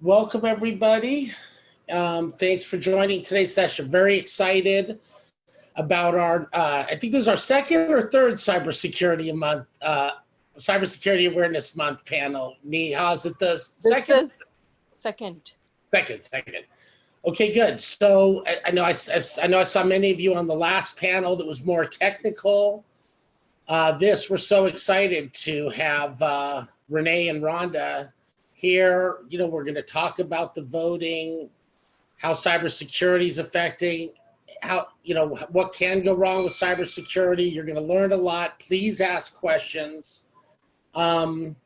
Welcome, everybody. Thanks for joining today's session. Very excited about our, I think this is our second or third cybersecurity month, cybersecurity awareness month panel. Nee, how's it the second? Second. Second. Okay, good. So I know I saw many of you on the last panel that was more technical. We're so excited to have Renee and Rhonda here. We're going to talk about the voting, how cybersecurity is affecting, what can go wrong with cybersecurity. You're going to learn a lot. Please ask questions. And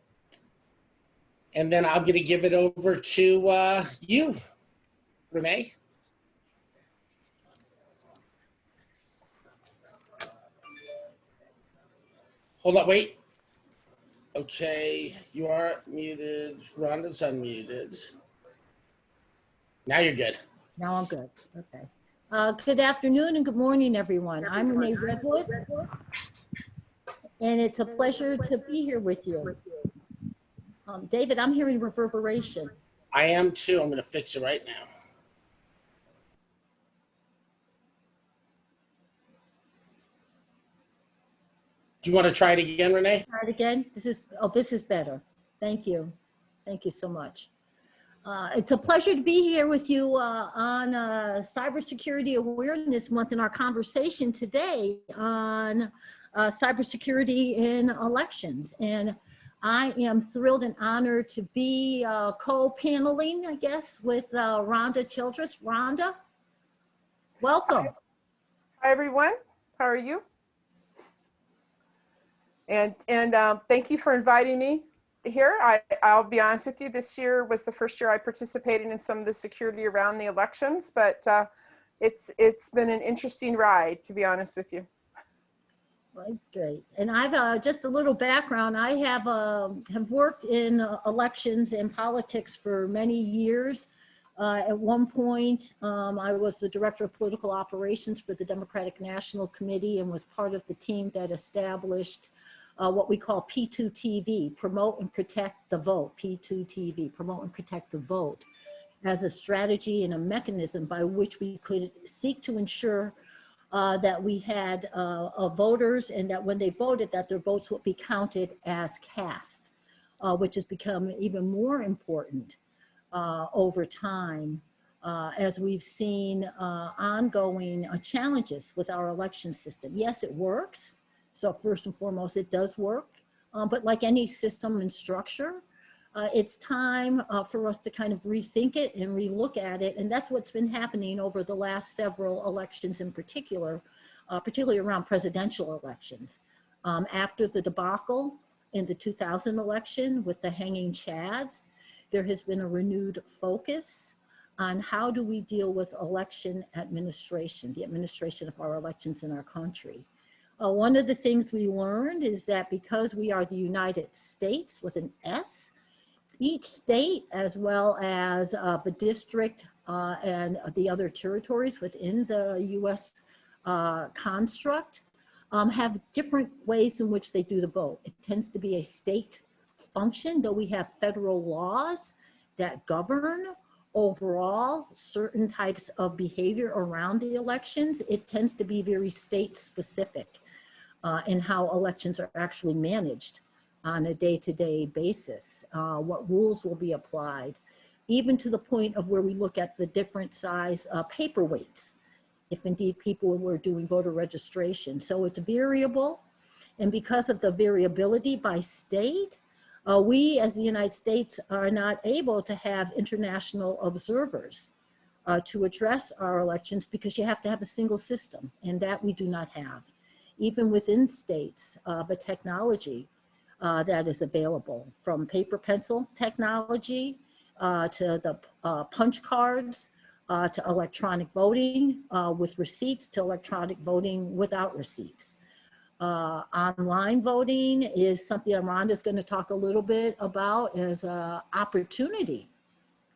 then I'm going to give it over to you, Renee. Hold on, wait. Okay, you are muted. Rhonda's unmuted. Now you're good. Now I'm good. Okay. Good afternoon and good morning, everyone. I'm Renee Redwood, and it's a pleasure to be here with you. David, I'm hearing reverberation. I am too. I'm going to fix it right now. Do you want to try it again, Renee? Try it again. This is better. Thank you. Thank you so much. It's a pleasure to be here with you on Cybersecurity Awareness Month in our conversation today on cybersecurity in elections. And I am thrilled and honored to be co-paneling, I guess, with Rhonda Childress. Rhonda, welcome. Hi, everyone. How are you? And thank you for inviting me here. I'll be honest with you, this year was the first year I participated in some of the security around the elections, but it's been an interesting ride, to be honest with you. Right, great. And I've just a little background. I have worked in elections and politics for many years. At one point, I was the director of political operations for the Democratic National Committee and was part of the team that established what we call P2TV, Promote and Protect the Vote, P2TV, Promote and Protect the Vote, as a strategy and a mechanism by which we could seek to ensure that we had voters, and that when they voted, that their votes would be counted as cast, which has become even more important over time as we've seen ongoing challenges with our election system. Yes, it works. So first and foremost, it does work, but like any system and structure, it's time for us to kind of rethink it and relook at it. And that's what's been happening over the last several elections in particular, particularly around presidential elections. After the debacle in the 2000 election with the hanging chads, there has been a renewed focus on how do we deal with election administration, the administration of our elections in our country. One of the things we learned is that because we are the United States with an S, each state, as well as the district and the other territories within the US construct, have different ways in which they do the vote. It tends to be a state function, though we have federal laws that govern overall certain types of behavior around the elections. It tends to be very state specific in how elections are actually managed on a day-to-day basis, what rules will be applied, even to the point of where we look at the different size paperweights, if indeed people were doing voter registration. So it's variable, and because of the variability by state, we as the United States are not able to have international observers to address our elections because you have to have a single system, and that we do not have. Even within states, the technology that is available, from paper pencil technology to the punch cards, to electronic voting with receipts, to electronic voting without receipts. Online voting is something that Rhonda is going to talk a little bit about as an opportunity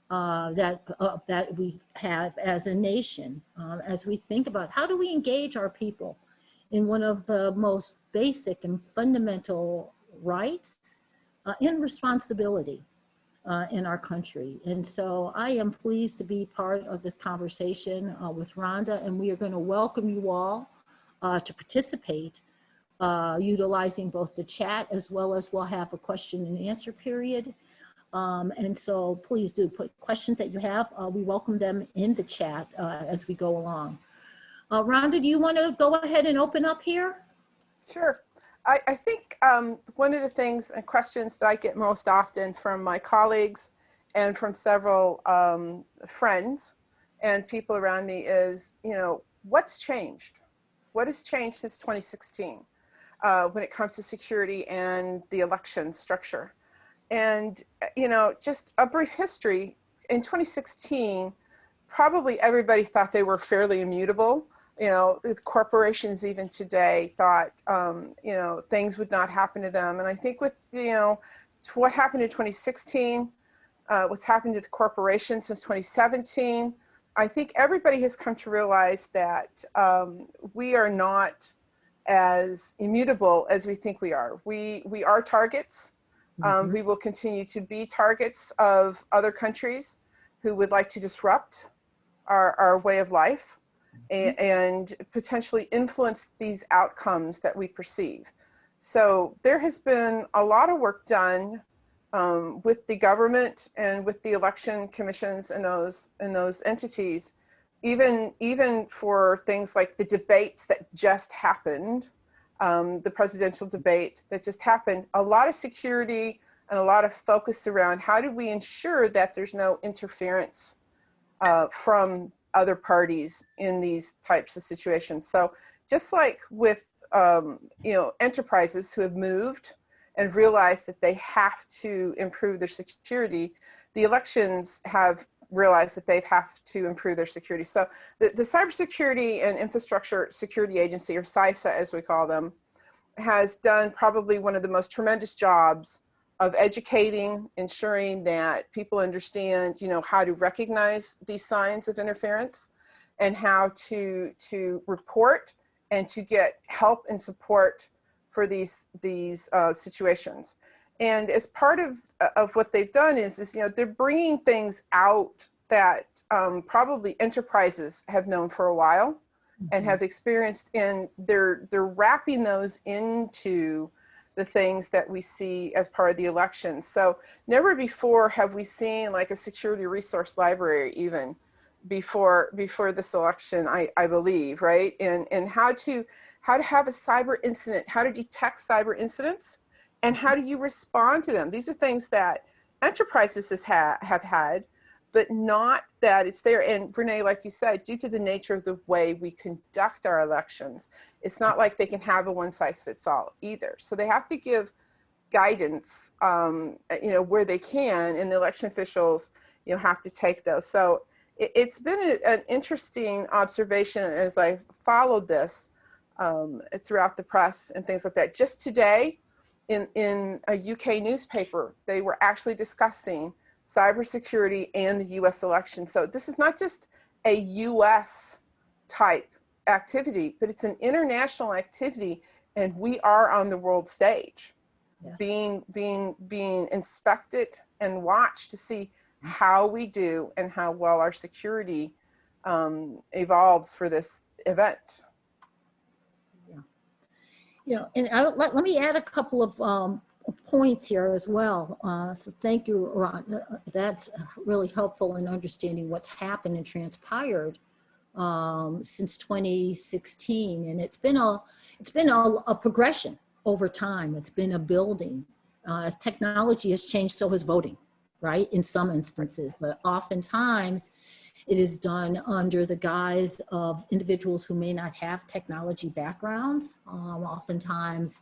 that we have as a nation, as we think about how do we engage our people in one of the most basic and fundamental rights and responsibility in our country. And so I am pleased to be part of this conversation with Rhonda, and we are going to welcome you all to participate, utilizing both the chat as well as we'll have a question and answer period. And so please do put questions that you have. We welcome them in the chat as we go along. Rhonda, do you want to go ahead and open up here? Sure. I think one of the things and questions that I get most often from my colleagues and from several friends and people around me is, you know, what's changed? What has changed since 2016 when it comes to security and the election structure? And, you know, just a brief history. In 2016, probably everybody thought they were fairly immutable. You know, the corporations even today thought, you know, things would not happen to them. And I think with, you know, what happened in 2016, what's happened to the corporations since 2017, I think everybody has come to realize that we are not as immutable as we think we are. We are targets. We will continue to be targets of other countries who would like to disrupt our way of life and potentially influence these outcomes that we perceive. So there has been a lot of work done with the government and with the election commissions and those entities, even for things like the debates that just happened, the presidential debate that just happened, a lot of security and a lot of focus around how do we ensure that there's no interference from other parties in these types of situations. So just like with you know, enterprises who have moved and realized that they have to improve their security, the elections have realized that they have to improve their security. So the Cybersecurity and Infrastructure Security Agency, or CISA as we call them, has done probably one of the most tremendous jobs of educating, ensuring that people understand, you know, how to recognize these signs of interference and how to report and to get help and support for these situations. And as part of what they've done is, you know, they're bringing things out that probably enterprises have known for a while and have experienced, and they're wrapping those into the things that we see as part of the election. So never before have we seen like a security resource library even before this election, I believe, right? And how to have a cyber incident, how to detect cyber incidents, and how do you respond to them? These are things that enterprises have had, but not that it's there. And Renee, like you said, due to the nature of the way we conduct our elections, it's not like they can have a one size fits all either. So they have to give guidance, you know, where they can, and the election officials, you know, have to take those. So it's been an interesting observation as I followed this throughout the press and things like that. Just today in a UK newspaper, they were actually discussing cybersecurity and the US election. So this is not just a US type activity, but it's an international activity, and we are on the world stage, yes, being inspected and watched to see how we do and how well our security evolves for this event. Yeah. You know, and let me add a couple of points here as well. So thank you, Ron. That's really helpful in understanding what's happened and transpired since 2016, and it's been a progression over time. It's been a building. As technology has changed, so has voting, right? In some instances, but oftentimes it is done under the guise of individuals who may not have technology backgrounds. Oftentimes,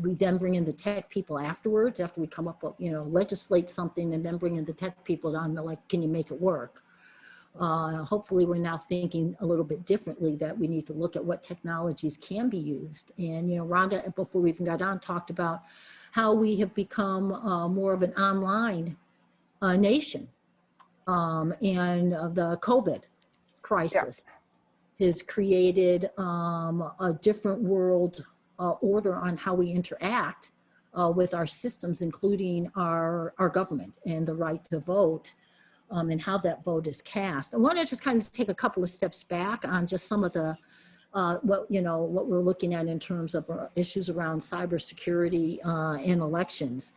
we then bring in the tech people afterwards, after we come up with, you know, legislate something, and then bring in the tech people on the, like, can you make it work? Hopefully we're now thinking a little bit differently, that we need to look at what technologies can be used. And, you know, Rhonda, before we even got on, talked about how we have become more of an online nation. And the COVID crisis has created a different world order on how we interact with our systems, including our government and the right to vote, and how that vote is cast. I want to just kind of take a couple of steps back on just some of the what we're looking at in terms of issues around cybersecurity and elections.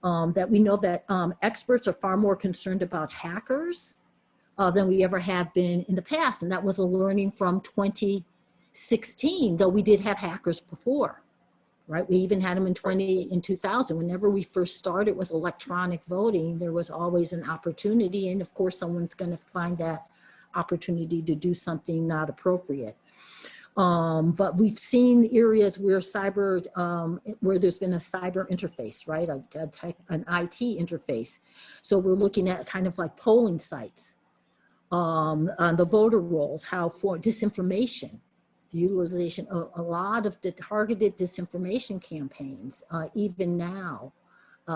That we know that experts are far more concerned about hackers than we ever have been in the past, and that was a learning from 2016. Though we did have hackers before, right? We even had them in 2000. Whenever we first started with electronic voting, there was always an opportunity, and of course, someone's going to find that opportunity to do something not appropriate. But we've seen areas where where there's been a cyber interface, right? An IT interface. So we're looking at kind of like polling sites, on the voter rolls, how for disinformation, the utilization of a lot of the targeted disinformation campaigns, even now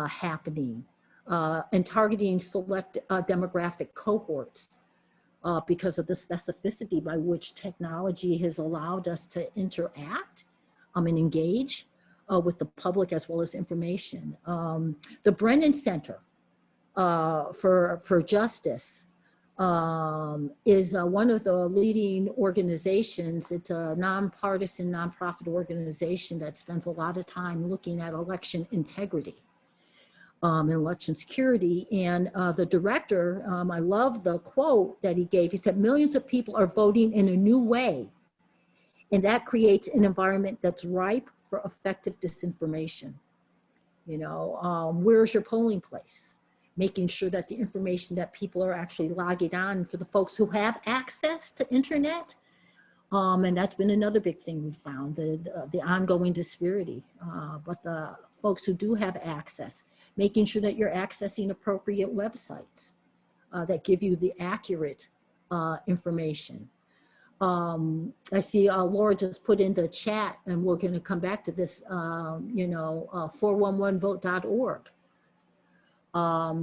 happening, and targeting select demographic cohorts. Because of the specificity by which technology has allowed us to interact and engage with the public as well as information. The Brennan Center for Justice is one of the leading organizations. It's a nonpartisan, nonprofit organization that spends a lot of time looking at election integrity. And election security. And the director, I love the quote that he gave. He said, "Millions of people are voting in a new way, and that creates an environment that's ripe for effective disinformation." Where's your polling place? Making sure that the information that people are actually logging on, for the folks who have access to internet, and that's been another big thing we found, the ongoing disparity. But the folks who do have access, making sure that you're accessing appropriate websites that give you the accurate information. I see Laura just put in the chat, and we're going to come back to this, 411vote.org,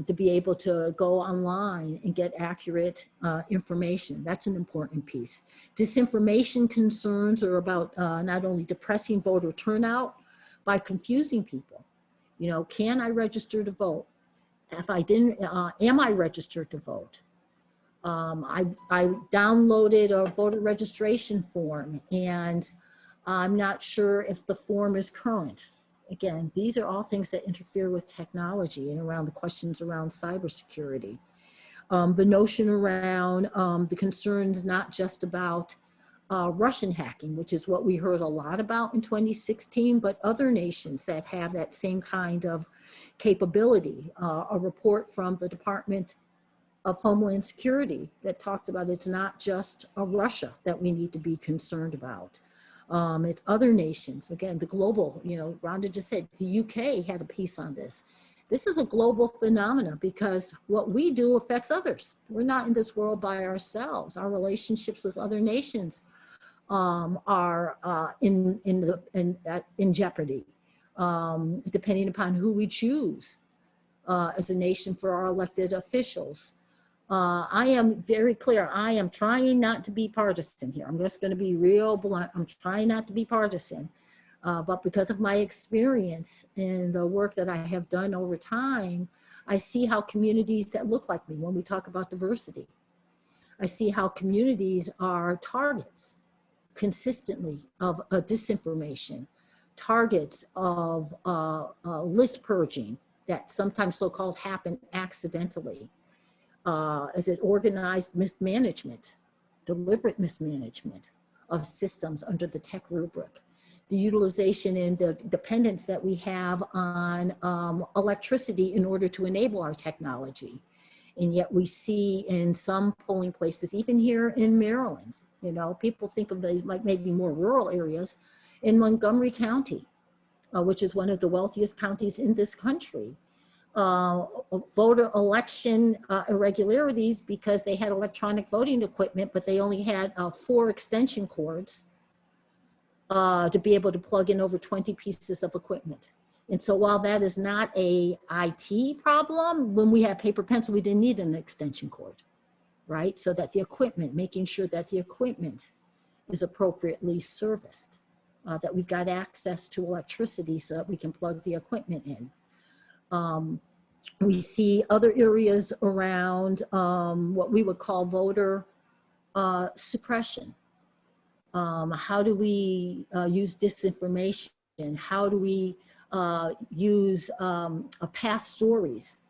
to be able to go online and get accurate information. That's an important piece. Disinformation concerns are about not only depressing voter turnout by confusing people. Can I register to vote? If I didn't, am I registered to vote? I downloaded a voter registration form, and I'm not sure if the form is current. Again, these are all things that interfere with technology and around the questions around cybersecurity. The notion around the concerns not just about Russian hacking, which is what we heard a lot about in 2016, but other nations that have that same kind of capability. A report from the Department of Homeland Security that talked about it's not just Russia that we need to be concerned about. It's other nations. Again, the global, Rhonda just said, the UK had a piece on this. This is a global phenomenon because what we do affects others. We're not in this world by ourselves. Our relationships with other nations are in jeopardy, depending upon who we choose as a nation for our elected officials. I am very clear. I am trying not to be partisan here. I'm just going to be real blunt. I'm trying not to be partisan, but because of my experience and the work that I have done over time, I see how communities that look like me, when we talk about diversity, I see how communities are targets consistently of disinformation, targets of list purging that sometimes so-called happen accidentally. Is it organized mismanagement, deliberate mismanagement of systems under the tech rubric, the utilization and the dependence that we have on electricity in order to enable our technology. And yet we see in some polling places, even here in Maryland, people think of the, like maybe more rural areas, in Montgomery County, which is one of the wealthiest counties in this country. Voter election irregularities because they had electronic voting equipment, but they only had 4 extension cords to be able to plug in over 20 pieces of equipment. And so while that is not a IT problem, when we had paper pencil, we didn't need an extension cord, right? So that the equipment, making sure that the equipment is appropriately serviced that we've got access to electricity so that we can plug the equipment in. We see other areas around what we would call voter suppression. How do we use disinformation? How do we use past stories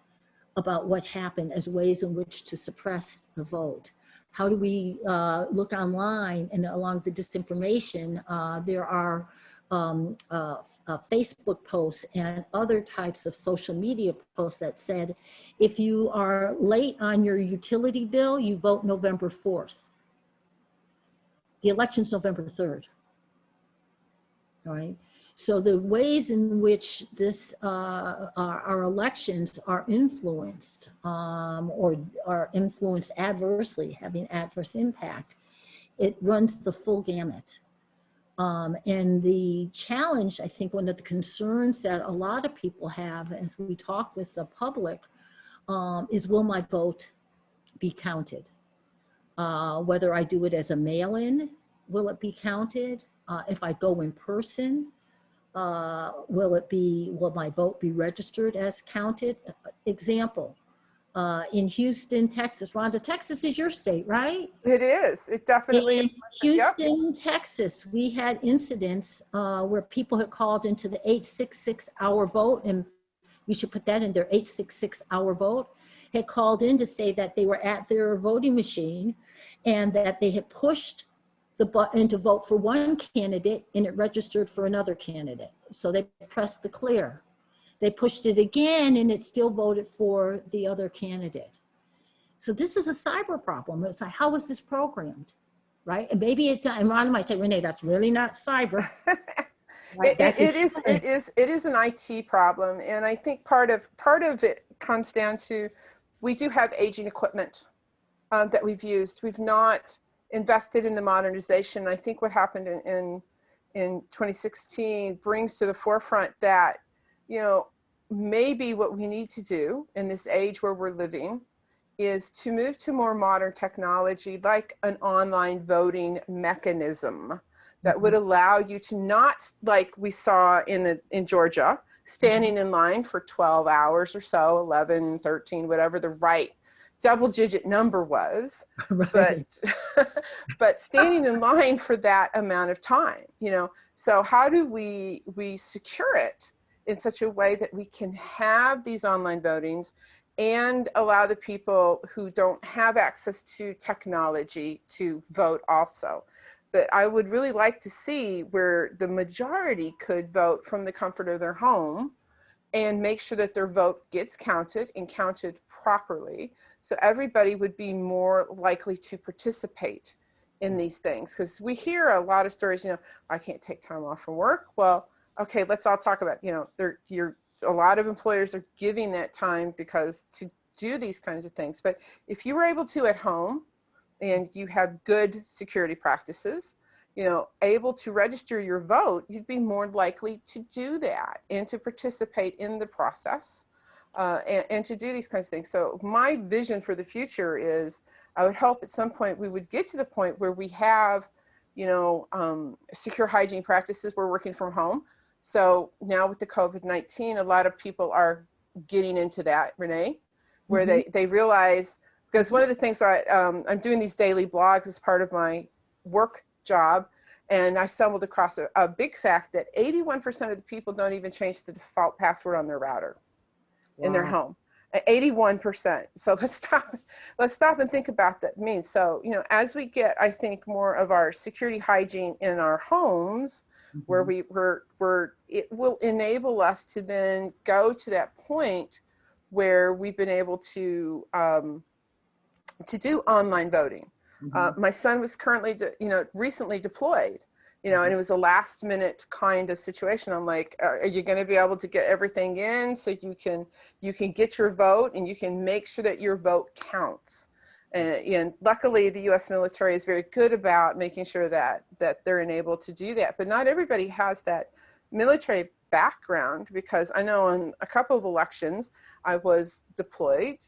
about what happened as ways in which to suppress the vote? How do we look online and along the disinformation? There are Facebook posts and other types of social media posts that said, if you are late on your utility bill, you vote November 4th. The election's November 3rd, all right? So the ways in which this, our elections are influenced or are influenced adversely, having adverse impact, it runs the full gamut. And the challenge, I think one of the concerns that a lot of people have as we talk with the public is, will my vote be counted? Whether I do it as a mail-in, will it be counted? If I go in person, will my vote be registered as counted? Example, in Houston, Texas. Rhonda, Texas is your state, right? It is. It definitely In is. Houston, Texas, we had incidents where people had called into the 866-hour vote, and we should put that in their 866-hour vote, had called in to say that they were at their voting machine and that they had pushed the button to vote for one candidate and it registered for another candidate. So they pressed the clear. They pushed it again and it still voted for the other candidate. So this is a cyber problem. It's like, how is this programmed, right? And maybe it's, and Rhonda might say, Renee, that's really not cyber. Right? It is an IT problem. And I think part of it comes down to, we do have aging equipment that we've used. We've not invested in the modernization. I think what happened in 2016 brings to the forefront that, you know, maybe what we need to do in this age where we're living is to move to more modern technology, like an online voting mechanism that would allow you to not, like we saw in Georgia, standing in line for 12 hours or so, 11, 13, whatever the right double-digit number was, right. but standing in line for that amount of time, you know. So how do we secure it in such a way that we can have these online votings and allow the people who don't have access to technology to vote also? But I would really like to see where the majority could vote from the comfort of their home and make sure that their vote gets counted and counted properly. So everybody would be more likely to participate in these things. Because we hear a lot of stories, you know, I can't take time off from work. Well, okay, let's all talk about, you know, a lot of employers are giving that time because to do these kinds of things. But if you were able to at home and you have good security practices, you know, able to register your vote, you'd be more likely to do that and to participate in the process and to do these kinds of things. So my vision for the future is, I would hope at some point we would get to the point where we have, you know, secure hygiene practices. We're working from home. So now with the COVID-19, a lot of people are getting into that, Renee, where they realize, because one of the things I'm doing these daily blogs as part of my work job, and I stumbled across a big fact that 81% of the people don't even change the default password on their router in their home. 81%. So let's stop and think about that means. So, you know, as we get, I think, more of our security hygiene in our homes, where it will enable us to then go to that point where we've been able to do online voting. My son was currently, recently deployed, and it was a last minute kind of situation. I'm like, are you going to be able to get everything in so you can get your vote and you can make sure that your vote counts? And luckily the U.S. military is very good about making sure that they're enabled to do that. But not everybody has that military background, because I know in a couple of elections I was deployed,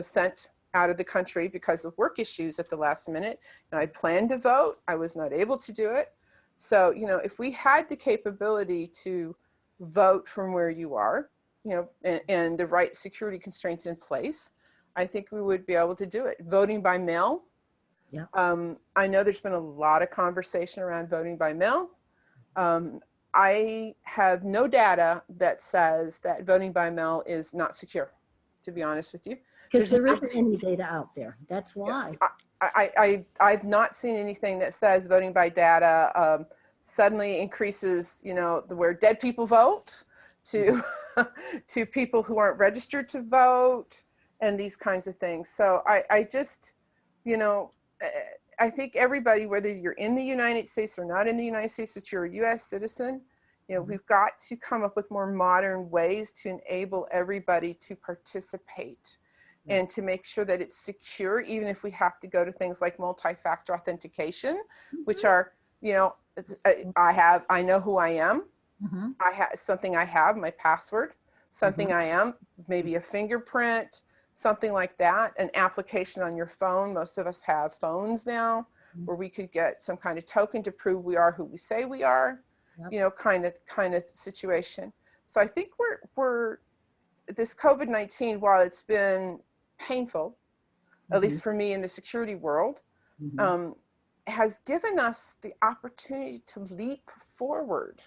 sent out of the country because of work issues at the last minute. And I planned to vote. I was not able to do it. So, you know, if we had the capability to vote from where you are, you know, and the right security constraints in place, I think we would be able to do it. Voting by mail. Yeah. I know there's been a lot of conversation around voting by mail. I have no data that says that voting by mail is not secure, to be honest with you. Because there isn't any data out there. That's why. I've not seen anything that says voting by data suddenly increases, you know, where dead people vote to to people who aren't registered to vote and these kinds of things. So I just, you know, I think everybody, whether you're in the United States or not in the United States, but you're a US citizen, you know, we've got to come up with more modern ways to enable everybody to participate and to make sure that it's secure, even if we have to go to things like multi-factor authentication, which are, you know, I know who I am. I have something I have, my password, something I am, maybe a fingerprint, something like that, an application on your phone. Most of us have phones now where we could get some kind of token to prove we are who we say we are, you know, kind of situation. So I think we're this COVID-19, while it's been painful, at least for me in the security world, has given us the opportunity to leap forward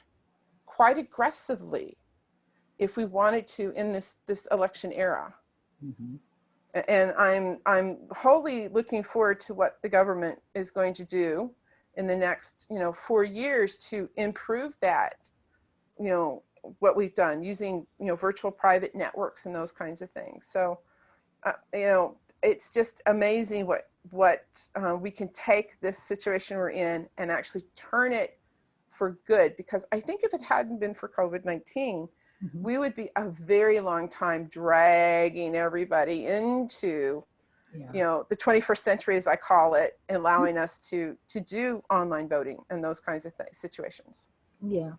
quite aggressively if we wanted to in this election era. And I'm wholly looking forward to what the government is going to do in the next, you know, 4 years to improve that, you know, what we've done using, you know, virtual private networks and those kinds of things. So, you know, it's just amazing what we can take this situation we're in and actually turn it for good. Because I think if it hadn't been for COVID-19, we would be a very long time dragging everybody into, you know, the 21st century, as I call it, allowing us to do online voting and those kinds of situations. Yeah.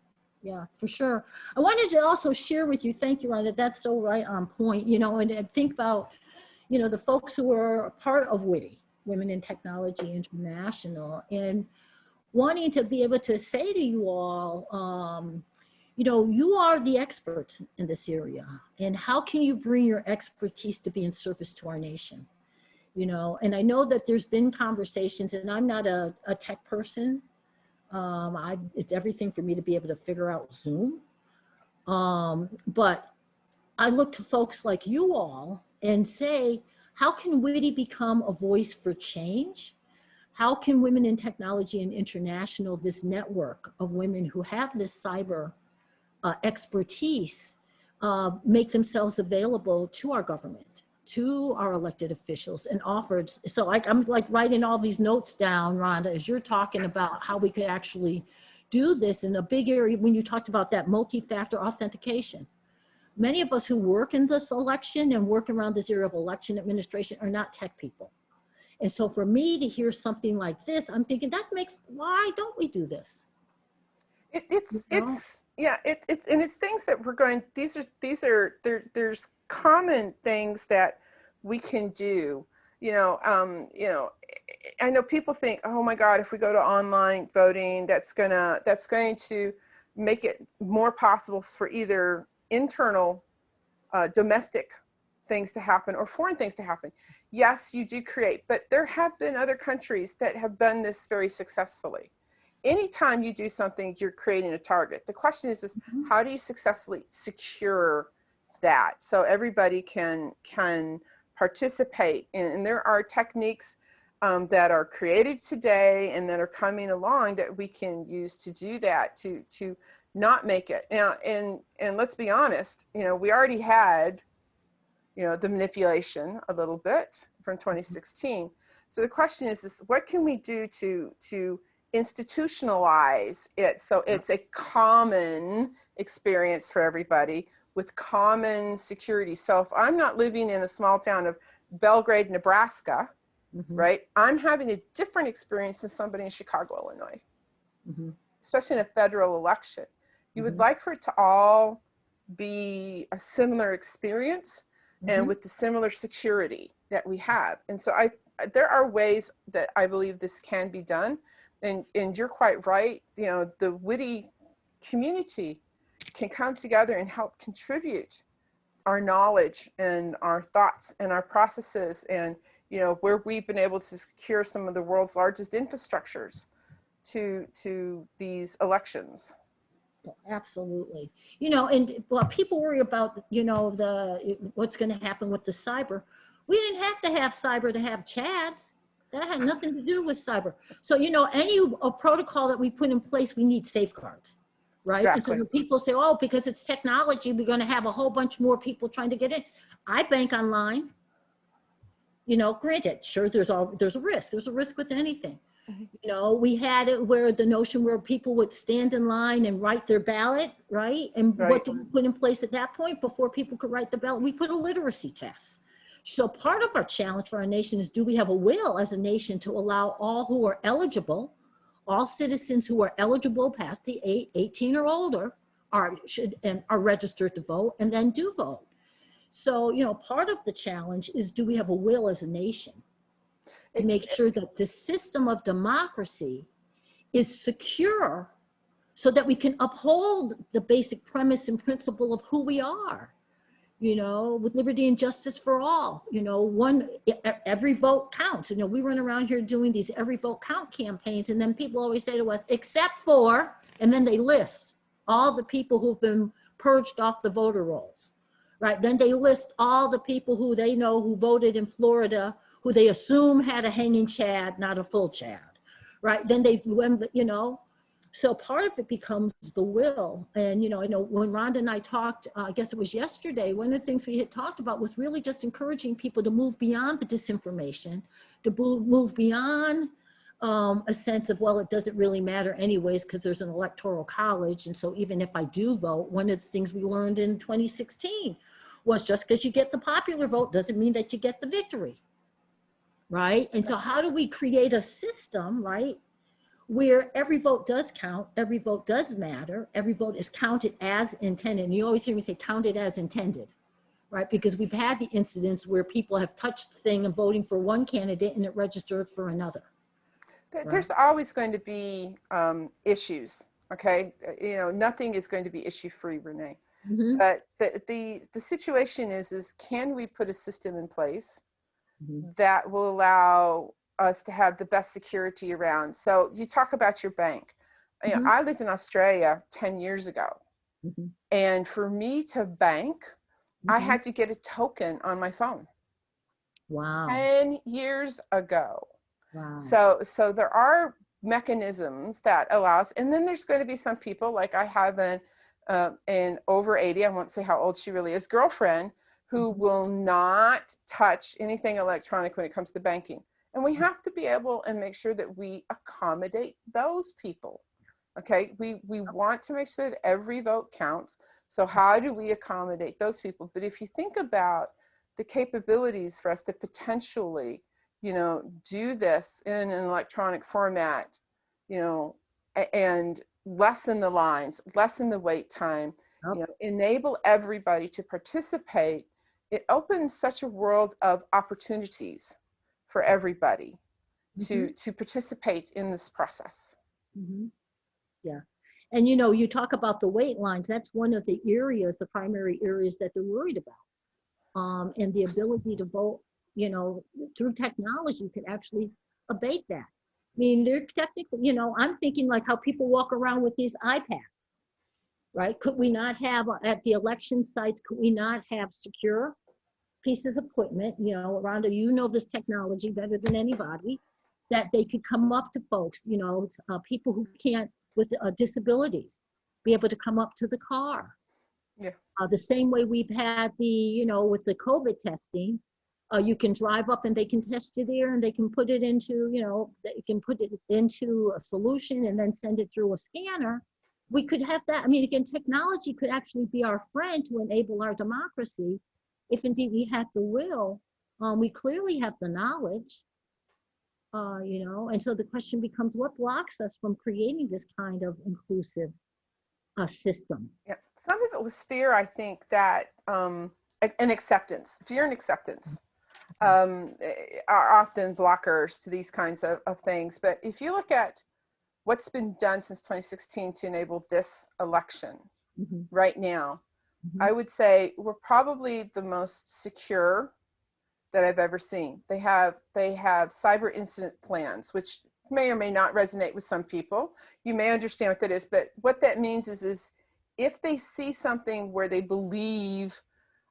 Yeah, for sure. I wanted to also share with you, thank you, Rhonda, that's so right on point, you know, and think about, you know, the folks who are a part of WITI, Women in Technology International, and wanting to be able to say to you all, you know, you are the experts in this area, and how can you bring your expertise to be in service to our nation? You know, and I know that there's been conversations, and I'm not a tech person. It's everything for me to be able to figure out Zoom. But I look to folks like you all and say, how can WITI become a voice for change? How can Women in Technology and International, this network of women who have this cyber expertise, make themselves available to our government, to our elected officials, and offered? So I'm like writing all these notes down, Rhonda, as you're talking about how we could actually do this in a big area. When you talked about that multi-factor authentication, many of us who work in this election and work around this area of election administration are not tech people. And so for me to hear something like this, I'm thinking why don't we do this? It's things that we're going, there's common things that we can do. You know, I know people think, oh my God, if we go to online voting, that's going to make it more possible for either internal domestic things to happen or foreign things to happen. Yes, you do create, but there have been other countries that have done this very successfully. Anytime you do something, you're creating a target. The question is how do you successfully secure that so everybody can participate? And there are techniques that are created today and that are coming along that we can use to do that, to not make it. Now, and let's be honest, you know, we already had, you know, the manipulation a little bit from 2016. So the question is what can we do to institutionalize it so it's a common experience for everybody with common security? So if I'm not living in a small town of Belgrade, Nebraska, right, I'm having a different experience than somebody in Chicago, Illinois, especially in a federal election. You would like for it to all be a similar experience and with the similar security that we have. And so there are ways that I believe this can be done, And you're quite right. You know, the WITI community can come together and help contribute our knowledge and our thoughts and our processes, and you know, where we've been able to secure some of the world's largest infrastructures to these elections. Absolutely. You know, and well, people worry about, you know, what's going to happen with the cyber. We didn't have to have cyber to have chads. That had nothing to do with cyber. So, you know, a protocol that we put in place, we need safeguards, right? Exactly. And so when people say, oh, because it's technology, we're going to have a whole bunch more people trying to get in. I bank online. You know, granted, sure, there's a risk. There's a risk with anything. You know, we had it where the notion where people would stand in line and write their ballot, right? And what did we put in place at that point before people could write the ballot? We put a literacy test. So part of our challenge for our nation is, do we have a will as a nation to allow all who are eligible, all citizens who are eligible past the 18 or older are registered to vote and then do vote. So, you know, part of the challenge is, do we have a will as a nation to make sure that the system of democracy is secure so that we can uphold the basic premise and principle of who we are, you know, with liberty and justice for all. You know, every vote counts. You know, we run around here doing these every vote count campaigns, and then people always say to us, except for, and then they list all the people who've been purged off the voter rolls, right? Then they list all the people who they know who voted in Florida, who they assume had a hanging chad, not a full chad, right? Then you know, so part of it becomes the will. And, you know, I know when Rhonda and I talked, I guess it was yesterday, one of the things we had talked about was really just encouraging people to move beyond the disinformation, to move beyond a sense of, well, it doesn't really matter anyways, because there's an electoral college. And so even if I do vote, one of the things we learned in 2016 was, just because you get the popular vote doesn't mean that you get the victory. Right? And so how do we create a system, right, where every vote does count, every vote does matter, every vote is counted as intended? And you always hear me say counted as intended, right? Because we've had the incidents where people have touched the thing of voting for one candidate and it registered for another. There's always going to be issues, okay? You know, nothing is going to be issue-free, Renee. Mm-hmm. But the situation is can we put a system in place that will allow us to have the best security around? So you talk about your bank. You know, I lived in Australia 10 years ago. And for me to bank, I had to get a token on my phone. Wow. 10 years ago. Wow. So there are mechanisms that allows, and then there's going to be some people, like I have an over 80, I won't say how old she really is, girlfriend, who will not touch anything electronic when it comes to banking. And we have to be able and make sure that we accommodate those people. Okay, we want to make sure that every vote counts. So how do we accommodate those people? But if you think about the capabilities for us to potentially, you know, do this in an electronic format, you know, and lessen the lines, lessen the wait time, you know, enable everybody to participate, it opens such a world of opportunities for everybody to participate in this process. Yeah. And, you know, you talk about the wait lines. That's one of the areas, the primary areas that they're worried about. And the ability to vote, you know, through technology could actually abate that. I mean, they're technically, you know, I'm thinking like how people walk around with these iPads, right? Could we not have at the election sites, could we not have secure pieces of equipment, you know, Rhonda, you know this technology better than anybody, that they could come up to folks, you know, people who can't, with disabilities, be able to come up to the car. Yeah. The same way we've had the, you know, with the COVID testing, you can drive up and they can test you there and they can put it into, you know, they can put it into a solution and then send it through a scanner. We could have that. I mean, again, technology could actually be our friend to enable our democracy. If indeed we have the will, we clearly have the knowledge, you know, and so the question becomes, what blocks us from creating this kind of inclusive system? Yeah, some of it was fear, I think, that, and acceptance, fear and acceptance are often blockers to these kinds of things. But if you look at what's been done since 2016 to enable this election Mhm. right now, Mhm. I would say we're probably the most secure that I've ever seen. They have cyber incident plans, which may or may not resonate with some people. You may understand what that is, but what that means is if they see something where they believe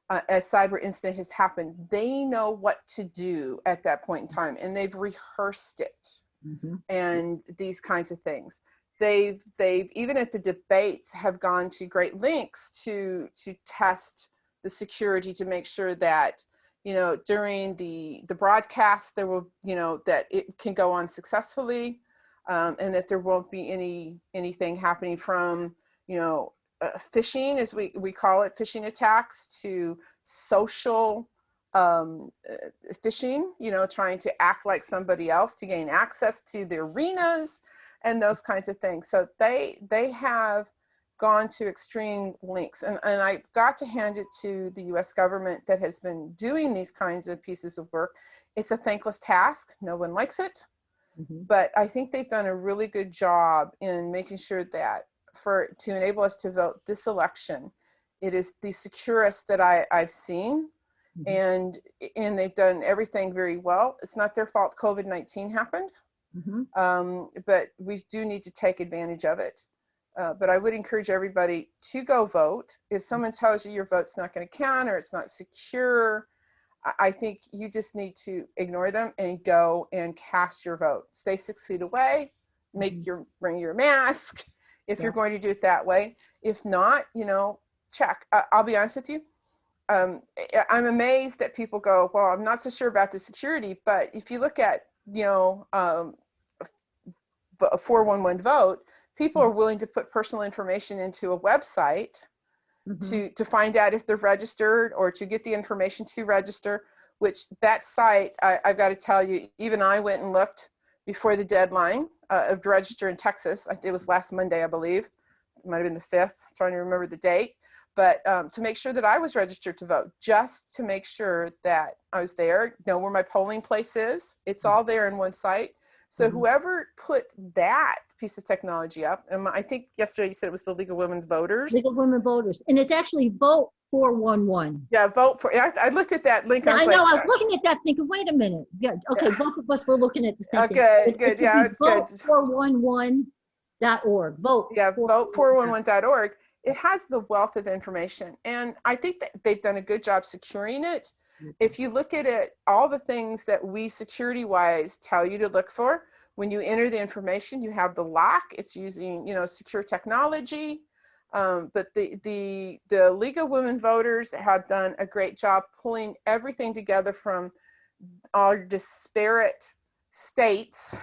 a cyber incident has happened, they know what to do at that point in time, and they've rehearsed it. Mhm. And these kinds of things. They've even at the debates have gone to great lengths to test the security to make sure that, you know, during the broadcast there will, you know, that it can go on successfully, and that there won't be anything happening from, you know, phishing, as we call it, phishing attacks, to social phishing, you know, trying to act like somebody else to gain access to the arenas and those kinds of things. So they have gone to extreme lengths, and I got to hand it to the US government that has been doing these kinds of pieces of work. It's a thankless task. No one likes it, Mhm. but I think they've done a really good job in making sure that to enable us to vote this election, it is the securest that I've seen. Mhm. And they've done everything very well. It's not their fault COVID-19 happened, Mhm. but we do need to take advantage of it. But I would encourage everybody to go vote. If someone tells you your vote's not going to count or it's not secure, I think you just need to ignore them and go and cast your vote. Stay 6 feet away, bring your mask if you're Yeah. going to do it that way. If not, you know, check. I'll be honest with you. I'm amazed that people go, well, I'm not so sure about the security, but if you look at, you know, a 411 vote, people are willing to put personal information into a website Mhm. to find out if they're registered or to get the information to register, which that site, I've got to tell you, even I went and looked before the deadline of register in Texas. It was last Monday, I believe. It might have been the 5th, I'm trying to remember the date. But to make sure that I was registered to vote, just to make sure that I was there, know where my polling place is. It's all there in one site. So Mhm. whoever put that piece of technology up, and I think yesterday you said it was the League of Women Voters. League of Women Voters, and it's actually vote 411. Yeah, vote for. I looked at that link. Yeah, I was I know. like, I was looking at that, thinking, "Wait a minute." Yeah, okay. Both of us were looking at the same thing. okay, It good. should be Yeah, good. vote411.org. Vote Yeah, 411. vote411.org. It has the wealth of information, and I think that they've done a good job securing it. If you look at it, all the things that we security-wise tell you to look for, when you enter the information, you have the lock. It's using, you know, secure technology. But the League of Women Voters have done a great job pulling everything together from our disparate states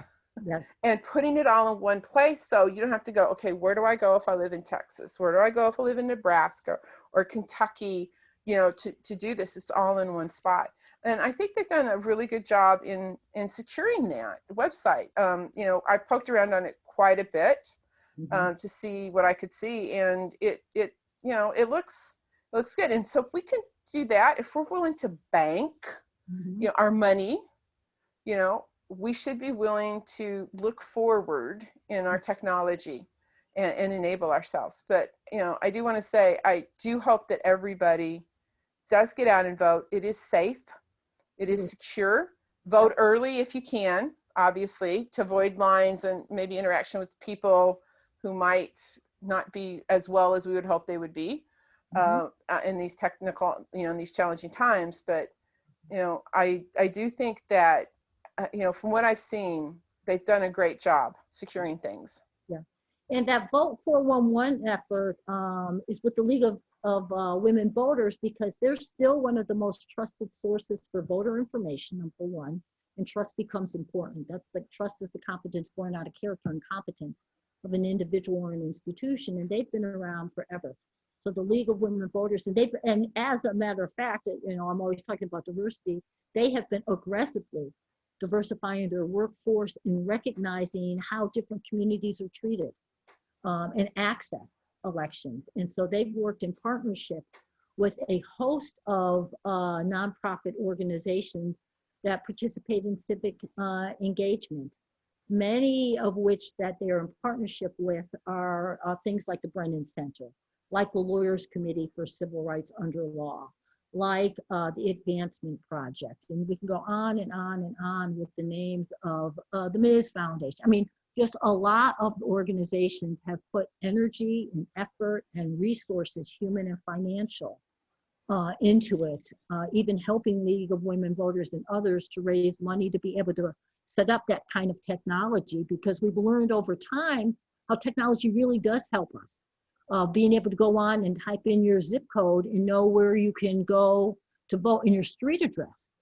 Yes. and putting it all in one place, so you don't have to go, okay, where do I go if I live in Texas? Where do I go if I live in Nebraska or Kentucky, you know, to do this? It's all in one spot. And I think they've done a really good job in securing that website. You know, I poked around on it quite a bit Mhm. to see what I could see, and it you know, it looks good. And so if we can do that, if we're willing to bank, Mhm. you know, our money, you know, we should be willing to look forward in our technology and enable ourselves. But, you know, I do want to say, I do hope that everybody does get out and vote. It is safe. It is secure. Vote early if you can, obviously, to avoid lines and maybe interaction with people who might not be as well as we would hope they would be in these technical, you know, in these challenging times. But, you know, I do think that, you know, from what I've seen, they've done a great job securing things. Yeah. And that Vote 411 effort is with the League of Women Voters, because they're still one of the most trusted sources for voter information, number one. And trust becomes important. That's the trust is the confidence born out of character and competence of an individual or an institution. And they've been around forever. So the League of Women Voters, and as a matter of fact, you know, I'm always talking about diversity. They have been aggressively diversifying their workforce and recognizing how different communities are treated and access elections. And so they've worked in partnership with a host of nonprofit organizations that participate in civic engagement. many of which that they're in partnership with are things like the Brennan Center, like the Lawyers Committee for Civil Rights Under Law, like the Advancement Project. And we can go on and on and on with the names of the Ms. Foundation. I mean, just a lot of organizations have put energy and effort and resources, human and financial, into it, even helping League of Women Voters and others to raise money to be able to set up that kind of technology, because we've learned over time how technology really does help us. Being able to go on and type in your zip code and know where you can go to vote in your street address.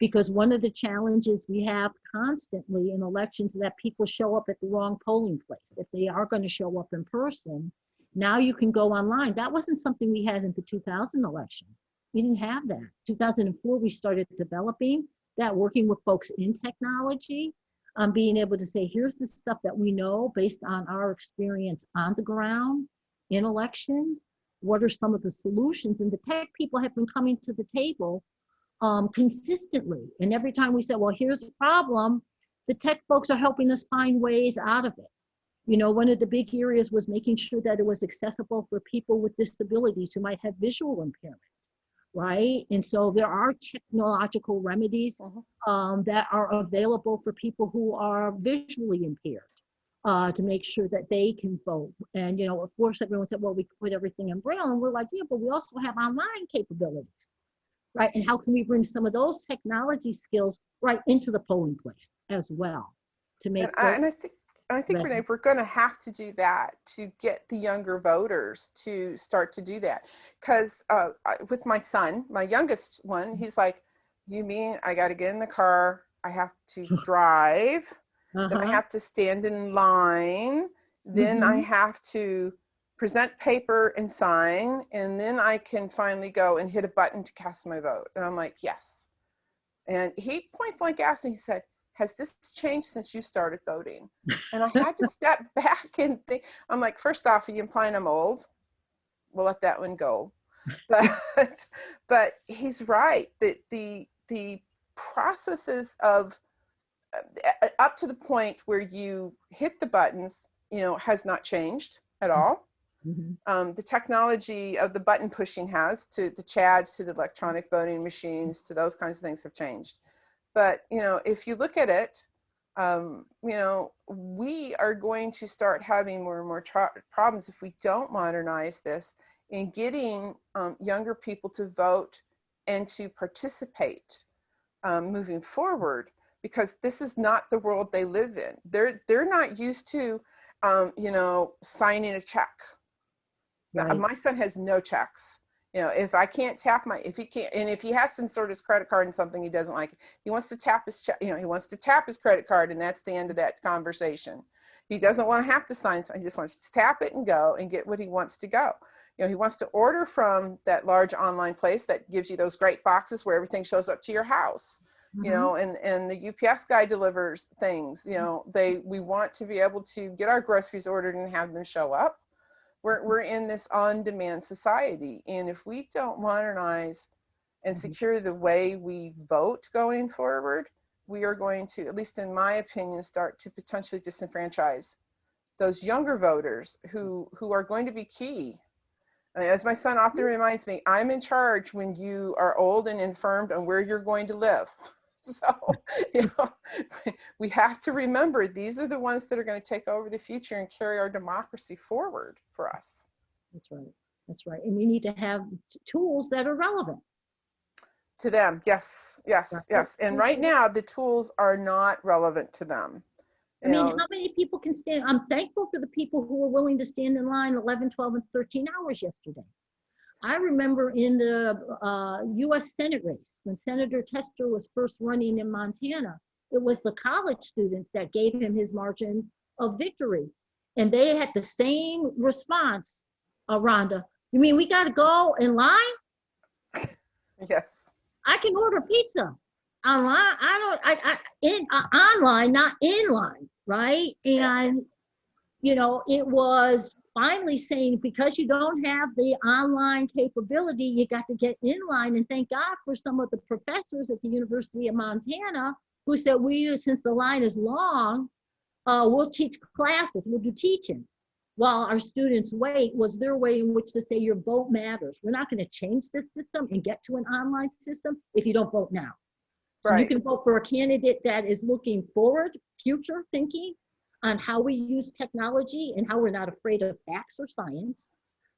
Because one of the challenges we have constantly in elections is that people show up at the wrong polling place. If they are going to show up in person, now you can go online. That wasn't something we had in the 2000 election. We didn't have that. 2004, we started developing that, working with folks in technology, being able to say, here's the stuff that we know based on our experience on the ground in elections. What are some of the solutions? And the tech people have been coming to the table consistently. And every time we said, well, here's a problem, the tech folks are helping us find ways out of it. You know, one of the big areas was making sure that it was accessible for people with disabilities who might have visual impairment, right? And so there are technological remedies that are available for people who are visually impaired to make sure that they can vote. And, you know, of course, everyone said, well, we can put everything in Braille. And we're like, yeah, but we also have online capabilities, right? And how can we bring some of those technology skills right into the polling place as well to make I think, Renee, we're going to have to do that to get the younger voters to start to do that. Because with my son, my youngest one, he's like, you mean I got to get in the car, I have to drive, then I have to stand in line, then I have to present paper and sign, and then I can finally go and hit a button to cast my vote. And I'm like, yes. And he point blank asked me, he said, has this changed since you started voting? And I had to step back and think, I'm like, first off, are you implying I'm old? We'll let that one go. But he's right, that the processes of up to the point where you hit the buttons, you know, has not changed at all. The technology of the button pushing has, to the CHADs, to the electronic voting machines, to those kinds of things have changed. But, you know, if you look at it, you know, we are going to start having more and more problems if we don't modernize this in getting younger people to vote and to participate moving forward, because this is not the world they live in. They're not used to, you know, signing a check. Right. My son has no checks. You know, if I can't tap if he has to insert his credit card in something he doesn't like, he wants to tap his check, you know, he wants to tap his credit card, and that's the end of that conversation. He doesn't want to have to sign, he just wants to tap it and go and get what he wants to go. You know, he wants to order from that large online place that gives you those great boxes where everything shows up to your house. You know, and the UPS guy delivers things. You know, we want to be able to get our groceries ordered and have them show up. We're in this on-demand society, and if we don't modernize and secure the way we vote going forward, we are going to, at least in my opinion, start to potentially disenfranchise those younger voters who are going to be key. As my son often reminds me, I'm in charge when you are old and infirmed on where you're going to live. So, you know, we have to remember these are the ones that are going to take over the future and carry our democracy forward for us. That's right. That's right. And we need to have tools that are relevant to them. Yes, yes, yes. And right now, the tools are not relevant to them. I mean, how many people can stand? I'm thankful for the people who were willing to stand in line 11, 12, and 13 hours yesterday. I remember in the US Senate race, when Senator Tester was first running in Montana, it was the college students that gave him his margin of victory. And they had the same response, Rhonda. You mean we got to go in line? Yes. I can order pizza online. Online, not in line, right? And, you know, it was finally saying, because you don't have the online capability, you got to get in line. And thank God for some of the professors at the University of Montana who said, since the line is long, We'll teach classes, we'll do teachings while our students wait, was their way in which to say your vote matters. We're not going to change this system and get to an online system if you don't vote now. So Right. you can vote for a candidate that is looking forward, future thinking on how we use technology and how we're not afraid of facts or science,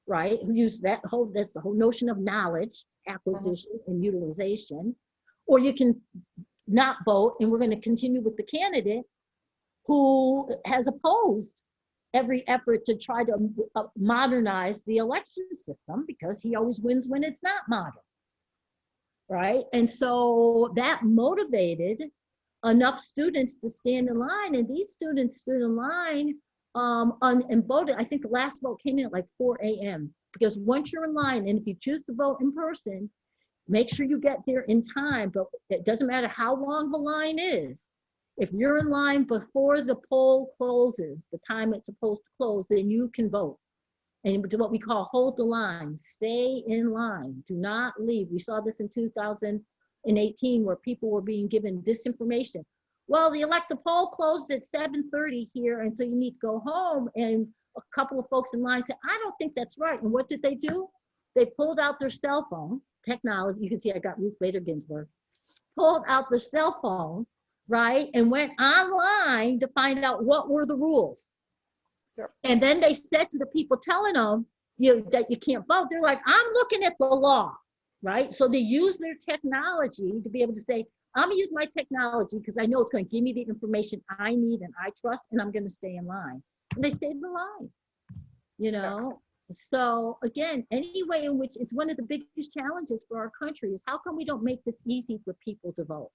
right? We use that's the whole notion of knowledge acquisition and utilization. Or you can not vote, and we're going to continue with the candidate who has opposed every effort to try to modernize the election system, because he always wins when it's not modern, right? And so that motivated enough students to stand in line, and these students stood in line and voted. I think the last vote came in at like 4 a.m. because once you're in line, and if you choose to vote in person, make sure you get there in time, but it doesn't matter how long the line is. If you're in line before the poll closes, the time it's supposed to close, then you can vote. And do what we call hold the line, stay in line, do not leave. We saw this in 2018 where people were being given disinformation. Well, the poll closed at 7:30 here, and so you need to go home. And a couple of folks in line said, I don't think that's right. And what did they do? They pulled out their cell phone technology. You can see I got Ruth Bader Ginsburg. Pulled out their cell phone, right, and went online to find out what were the rules. Yep. And then they said to the people telling them that you can't vote, they're like, I'm looking at the law, right? So they use their technology to be able to say, I'm gonna use my technology because I know it's gonna give me the information I need and I trust, and I'm gonna stay in line. And they stayed in the line, you know? Yeah. So again, any way in which it's one of the biggest challenges for our country is how come we don't make this easy for people to vote?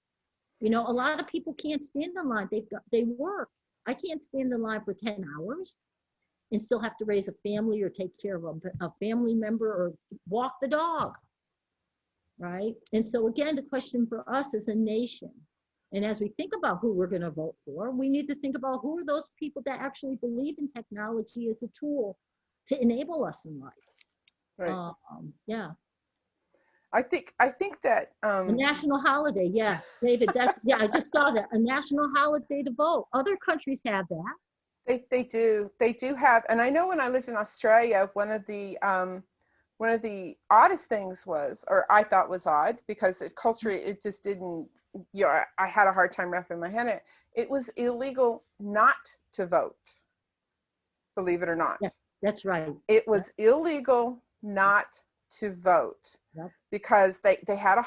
You know, a lot of people can't stand in line. They work. I can't stand in line for 10 hours and still have to raise a family or take care of a family member or walk the dog, right? And so again, the question for us as a nation, and as we think about who we're going to vote for, we need to think about who are those people that actually believe in technology as a tool to enable us in life. Right. Yeah. I think that A national holiday, yeah, David, I just saw that, a national holiday to vote. Other countries have that. they do have, and I know when I lived in Australia, one of the oddest things was, or I thought was odd, because it just didn't, you know, I had a hard time wrapping my head in it. It was illegal not to vote, believe it or not. Yeah, that's right. It was illegal not to vote. Yep. Because they had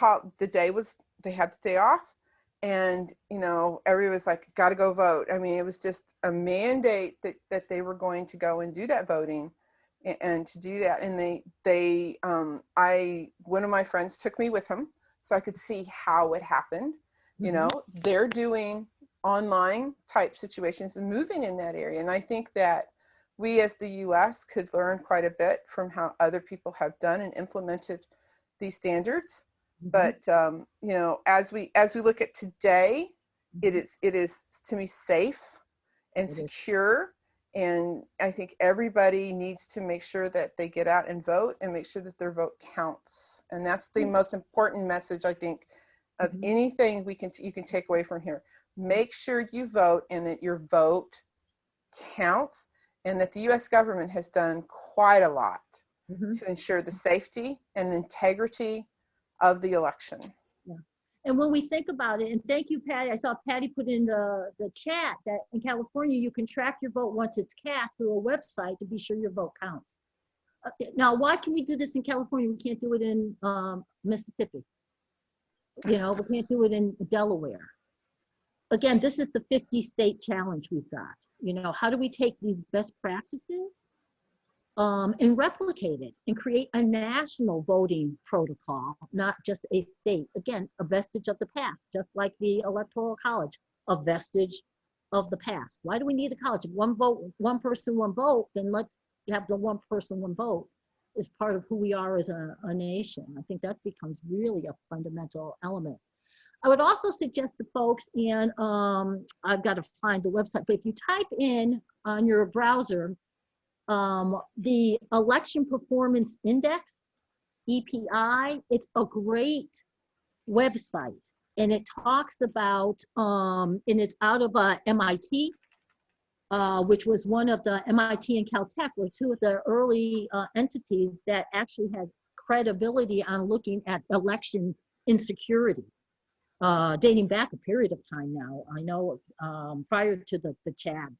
they had the day off, and you know, everybody was like, got to go vote. I mean, it was just a mandate that they were going to go and do that voting, and to do that. And one of my friends took me with him so I could see how it happened. Mm-hmm. You know, they're doing online type situations and moving in that area, and I think that we as the U.S. could learn quite a bit from how other people have done and implemented these standards. Mm-hmm. But you know, as we look at today, mm-hmm. it is to me safe and secure, and I think everybody needs to make sure that they get out and vote and make sure that their vote counts. And that's the mm-hmm. most important message, I think, of mm-hmm. anything you can take away from here. Make sure you vote and that your vote counts, and that the U.S. government has done quite a lot mm-hmm. to ensure the safety and integrity of the election. Yeah. And when we think about it, and thank you, Patty, I saw Patty put in the chat that in California, you can track your vote once it's cast through a website to be sure your vote counts. Okay. Now, why can we do this in California? We can't do it in Mississippi. You know, we can't do it in Delaware. Again, this is the 50-state challenge we've got. You know, how do we take these best practices and replicate it and create a national voting protocol, not just a state? Again, a vestige of the past, just like the Electoral College, a vestige of the past. Why do we need a college? If one vote, one person, one vote, then let's have the one person, one vote as part of who we are as a nation. I think that becomes really a fundamental element. I would also suggest to folks, and I've got to find the website, but if you type in on your browser, the Election Performance Index, EPI, it's a great website. And it talks about, and it's out of MIT, which was one of the MIT and Caltech, were two of the early entities that actually had credibility on looking at election insecurity, dating back a period of time now. I know prior to the Chad,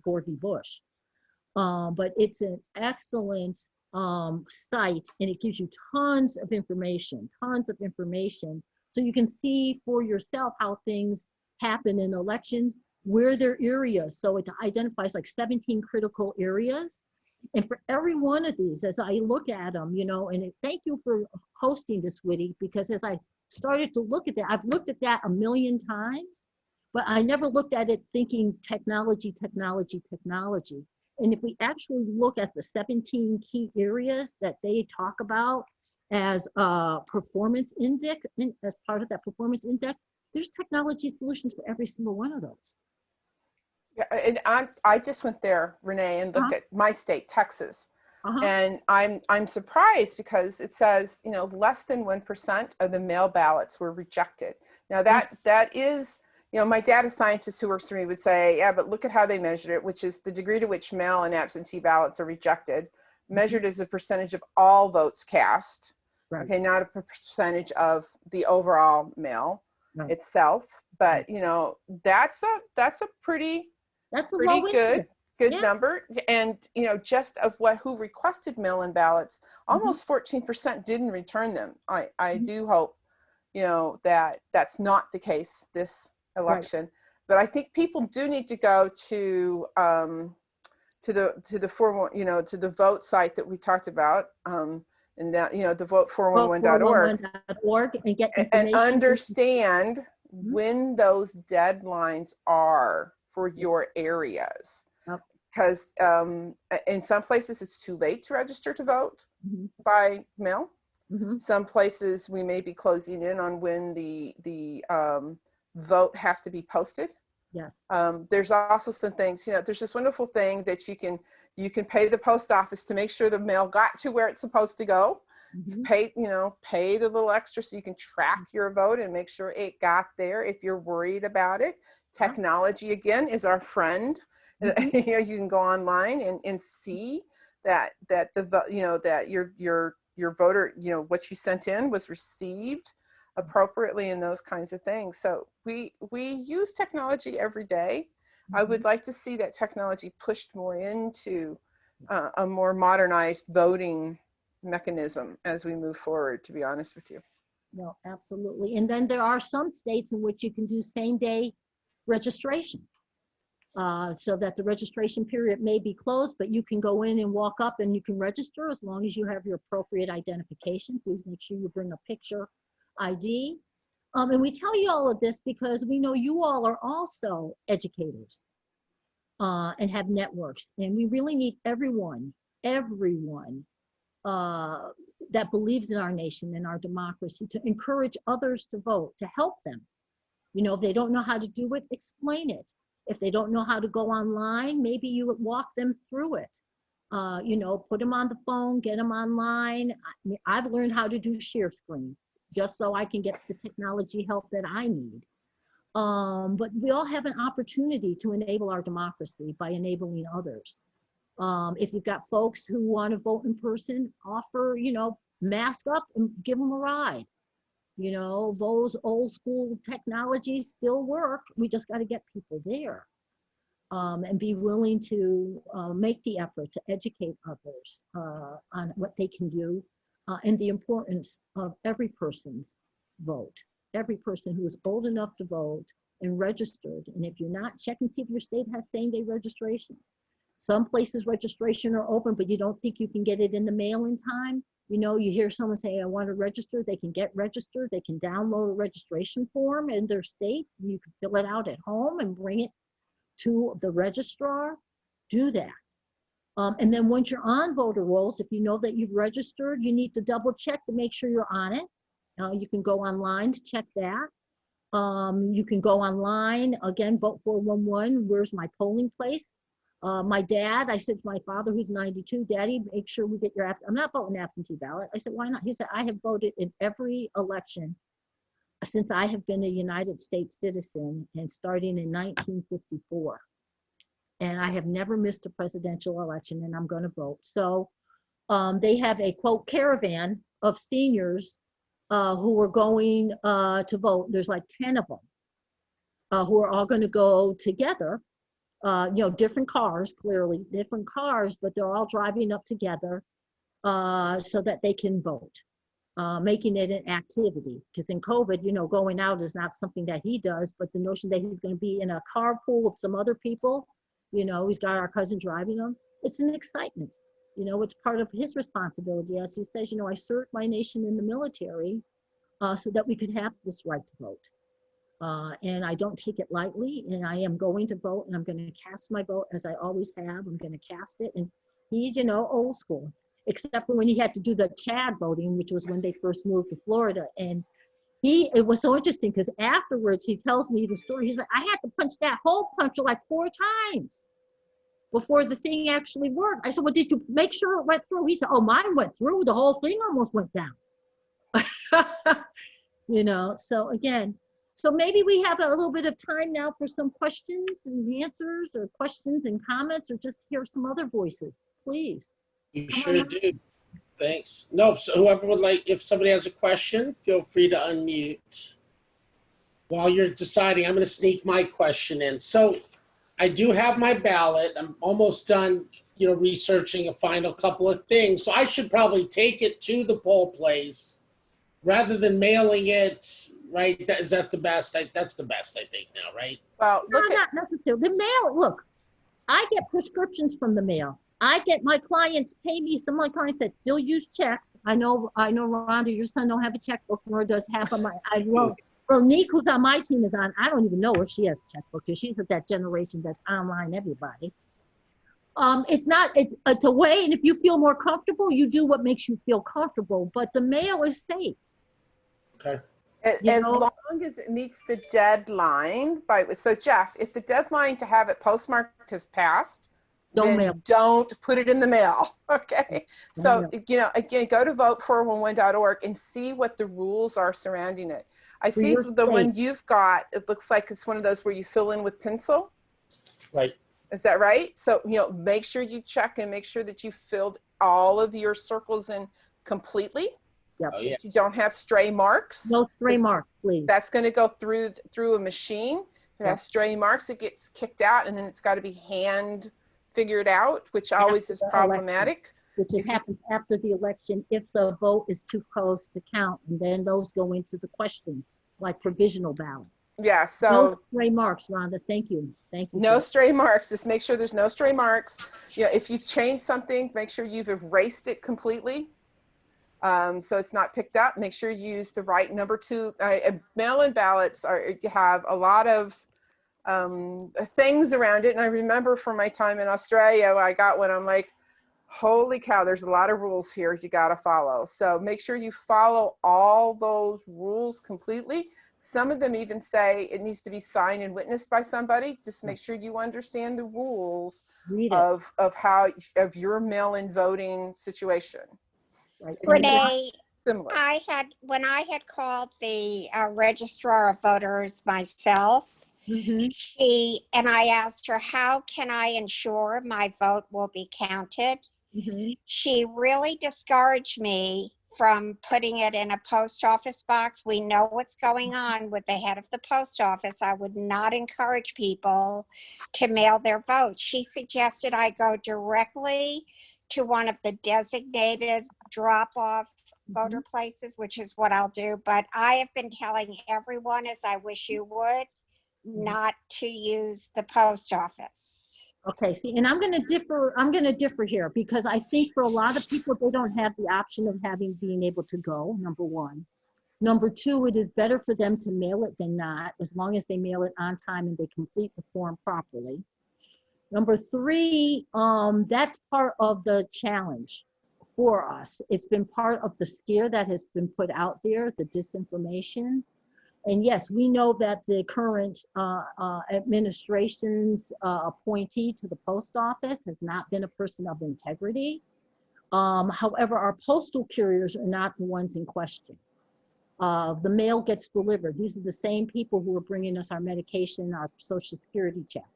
Gore v. Bush. But it's an excellent site, and it gives you tons of information. So you can see for yourself how things happen in elections, where there are areas. So it identifies like 17 critical areas. And for every one of these, as I look at them, you know, and thank you for hosting this, WITI, because as I started to look at that, I've looked at that a million times, but I never looked at it thinking technology. And if we actually look at the 17 key areas that they talk about as a performance index, as part of that performance index, there's technology solutions for every single one of those. Yeah, and I just went there, Renee, and looked at my state, Texas. And I'm surprised because it says, you know, less than 1% of the mail ballots were rejected. Now that is, you know, my data scientist who works for me would say, yeah, but look at how they measured it, which is the degree to which mail and absentee ballots are rejected, measured as a percentage of all votes cast. Right. Okay, not a percentage of the overall mail itself, but you know, that's a pretty good number. And you know, just of who requested mail-in ballots, almost 14% didn't return them. I do hope, you know, that that's not the case this election. But I think people do need to go to the formal, you know, to the vote site that we talked about, and that, you know, the vote411.org and get information and understand when those deadlines are for your areas. Because in some places it's too late to register to vote by mail. Some places we may be closing in on when the vote has to be posted. Yes. There's also some things, you know, there's this wonderful thing that you can pay the post office to make sure the mail got to where it's supposed to go. Pay the little extra so you can track your vote and make sure it got there if you're worried about it. Technology, again, is our friend. You know, you can go online and see that the, you know, that your voter, you know, what you sent in was received appropriately and those kinds of things. So we use technology every day. I would like to see that technology pushed more into a more modernized voting mechanism as we move forward, to be honest with you. No, absolutely. And then there are some states in which you can do same day registration. So that the registration period may be closed, but you can go in and walk up and you can register as long as you have your appropriate identification. Please make sure you bring a picture ID. And we tell you all of this because we know you all are also educators and have networks. And we really need everyone that believes in our nation and our democracy to encourage others to vote, to help them. You know, if they don't know how to do it, explain it. If they don't know how to go online, maybe you would walk them through it. You know, put them on the phone, get them online. I've learned how to do share screen just so I can get the technology help that I need. But we all have an opportunity to enable our democracy by enabling others. If you've got folks who want to vote in person, offer, you know, mask up and give them a ride. You know, those old school technologies still work. We just got to get people there and be willing to make the effort to educate others on what they can do and the importance of every person's vote. Every person who is old enough to vote and registered. And if you're not, check and see if your state has same-day registration. Some places registration are open, but you don't think you can get it in the mail in time. You know, you hear someone say, I want to register, they can get registered, they can download a registration form in their states, you can fill it out at home and bring it to the registrar, do that. And then once you're on voter rolls, if you know that you've registered, you need to double check to make sure you're on it. You can go online to check that. You can go online, again, vote411, where's my polling place? My dad, I said to my father, who's 92, Daddy, make sure we get your absentee. I'm not voting absentee ballot. I said, why not? He said, I have voted in every election since I have been a United States citizen and starting in 1954. and I have never missed a presidential election, and I'm going to vote. So they have a quote caravan of seniors who are going to vote. There's like 10 of them who are all going to go together. Different cars, clearly different cars, but they're all driving up together so that they can vote, making it an activity. Because in COVID, going out is not something that he does, but the notion that he's going to be in a carpool with some other people, he's got our cousin driving him. It's an excitement. It's part of his responsibility. As he says, I served my nation in the military so that we could have this right to vote. And I don't take it lightly, and I am going to vote, and I'm going to cast my vote as I always have. I'm going to cast it. And he's, old school, except for when he had to do the Chad voting, which was when they first moved to Florida. And it was so interesting because afterwards he tells me the story. He's like, I had to punch that hole puncher like 4 times before the thing actually worked. I said, well, did you make sure it went through? He said, oh, mine went through. The whole thing almost went down. So again, so maybe we have a little bit of time now for some questions and answers, or questions and comments, or just hear some other voices, please. You sure do. Thanks. No, so whoever would like, if somebody has a question, feel free to unmute. While you're deciding, I'm going to sneak my question in. So I do have my ballot. I'm almost done, researching a final couple of things. So I should probably take it to the poll place rather than mailing it. Right? Is that the best? That's the best, I think, now, right? Well, not necessarily. The mail, look, I get prescriptions from the mail. I get my clients pay me. Some of my clients that still use checks. I know, Rhonda, your son don't have a checkbook, nor does half of my, Ronique, who's on my team, is on. I don't even know if she has a checkbook because she's at that generation that's online, everybody. It's a way, and if you feel more comfortable, you do what makes you feel comfortable, but the mail is safe. Okay. As long as it meets the deadline. So Jeff, if the deadline to have it postmarked has passed, don't put it in the mail. Okay. So, again, go to vote411.org and see what the rules are surrounding it. I see the one you've got, it looks like it's one of those where you fill in with pencil. Right. Is that right? So, make sure you check and make sure that you filled all of your circles in completely. Yep. Oh, yes. You don't have stray marks. No stray marks, please. That's going to go through a machine. If it has stray marks, it gets kicked out, and then it's got to be hand figured out, which always is problematic. Which happens after the election if the vote is too close to count, and then those go into the questions, like provisional ballots. Yeah, so no stray marks, Rhonda. Thank you. No stray marks. Just make sure there's no stray marks. If you've changed something, make sure you've erased it completely. So it's not picked up. Make sure you use the right number 2. Mail-in ballots have a lot of things around it. And I remember from my time in Australia, I got one. I'm like, holy cow, there's a lot of rules here you got to follow. So make sure you follow all those rules completely. Some of them even say it needs to be signed and witnessed by somebody. Just make sure you understand the rules of your mail-in voting situation. Right. Renee, Similar. when I had called the registrar of voters myself, I asked her, how can I ensure my vote will be counted? She really discouraged me from putting it in a post office box. We know what's going on with the head of the post office. I would not encourage people to mail their votes. She suggested I go directly to one of the designated drop-off voter places, which is what I'll do. But I have been telling everyone, as I wish you would, not to use the post office. Okay, see, and I'm going to differ here, because I think for a lot of people, they don't have the option of being able to go, number one. Number two, it is better for them to mail it than not, as long as they mail it on time and they complete the form properly. Number three, that's part of the challenge for us. It's been part of the scare that has been put out there, the disinformation. And yes, we know that the current administration's appointee to the post office has not been a person of integrity. However, our postal carriers are not the ones in question. The mail gets delivered. These are the same people who are bringing us our medication, our Social Security check.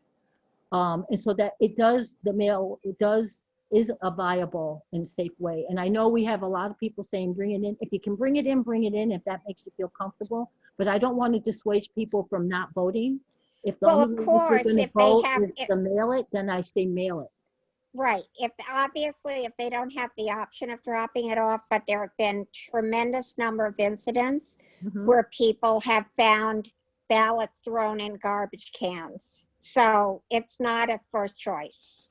And so that it does, the mail, is a viable and safe way. And I know we have a lot of people saying, bring it in. If you can bring it in, if that makes you feel comfortable. But I don't want to dissuade people from not voting. If the Well, only of way course, you're going to if they vote have, is to mail it, then I say mail it. right, if obviously, if they don't have the option of dropping it off, but there have been tremendous number of incidents Mhm. where people have found ballots thrown in garbage cans. So it's not a first choice.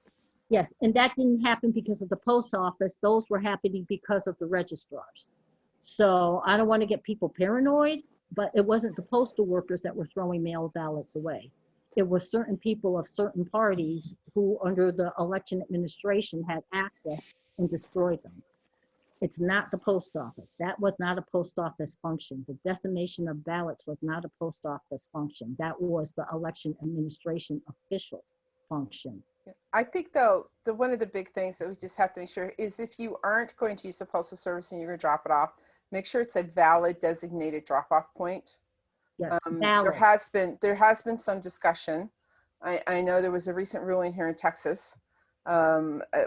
Yes, and that didn't happen because of the post office. Those were happening because of the registrars. So I don't want to get people paranoid, but it wasn't the postal workers that were throwing mail ballots away. It was certain people of certain parties who, under the election administration, had access and destroyed them. It's not the post office. That was not a post office function. The decimation of ballots was not a post office function. That was the election administration officials' function. I think though, one of the big things that we just have to make sure is if you aren't going to use the postal service and you're going to drop it off, make sure it's a valid designated drop-off point. Yes, There valid. has been some discussion. I know there was a recent ruling here in Texas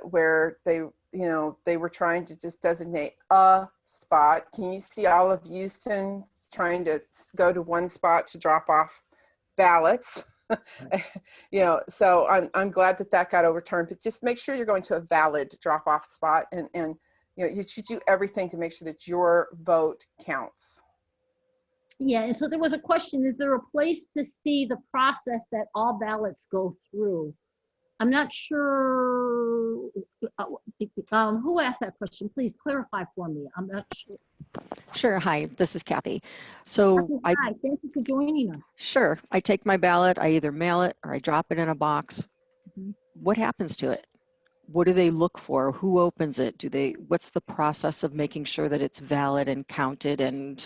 where they were trying to just designate a spot. Can you see all of Houston trying to go to one spot to drop off ballots? So I'm glad that got overturned, but just make sure you're going to a valid drop-off spot, and you should do everything to make sure that your vote counts. Yeah, and so there was a question, is there a place to see the process that all ballots go through? I'm not sure, who asked that question? Please clarify for me. I'm not sure. Sure. Hi, this is Kathy. So Hi, thank you for joining us. sure, I take my ballot, I either mail it or I drop it in a box. Mhm. What happens to it? What do they look for? Who opens it? What's the process of making sure that it's valid and counted, and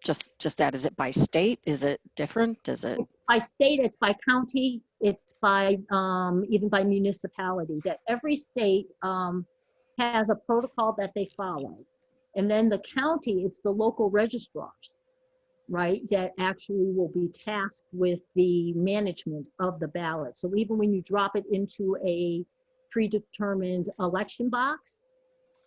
just that? Is it by state? Is it different? Is it? By state, it's by county, it's by even by municipality, that every state has a protocol that they follow. And then the county, it's the local registrars, right, that actually will be tasked with the management of the ballot. So even when you drop it into a predetermined election box,